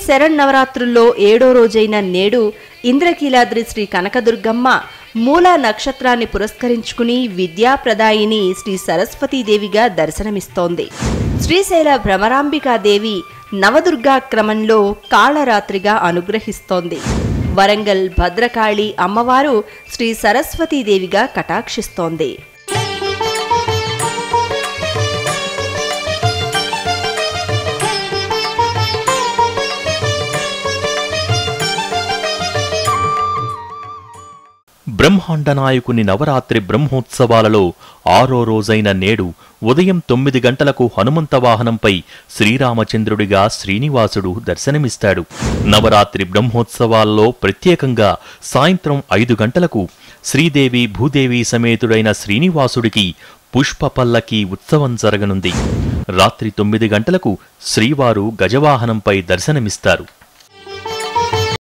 శరన్నవరాత్రుల్లో 7వ రోజైన నేడు ఇంద్రకీలాద్రి శ్రీ కనకదుర్గమ్మ మూలా నక్షత్రాన్ని పురస్కరించుకుని విద్యాప్రదాయిని శ్రీ సరస్వతీదేవిగా దర్శనమిస్తోంది. శ్రీశైల భ్రమరాంబికాదేవి నవదుర్గా క్రమంలో కాళరాత్రిగా అనుగ్రహిస్తోంది. వరంగల్ భద్రకాళి అమ్మవారు శ్రీ సరస్వతీదేవిగా కటాక్షిస్తోంది. బ్రహ్మాండ నాయకుని నవరాత్రి బ్రహ్మోత్సవాలలో 6వ రోజైన నేడు ఉదయం 9 గంటలకు హనుమంత వాహనంపై శ్రీరామచంద్రుడిగా శ్రీనివాసుడు దర్శనమిస్తాడు. నవరాత్రి బ్రహ్మోత్సవాల్లో ప్రత్యేకంగా సాయంత్రం 5 గంటలకు శ్రీదేవి భూదేవి సమేతుడైన శ్రీనివాసుడికి పుష్ప పల్లకి ఉత్సవం జరగనుంది. రాత్రి 9 గంటలకు శ్రీవారు గజవాహనంపై దర్శనమిస్తారు.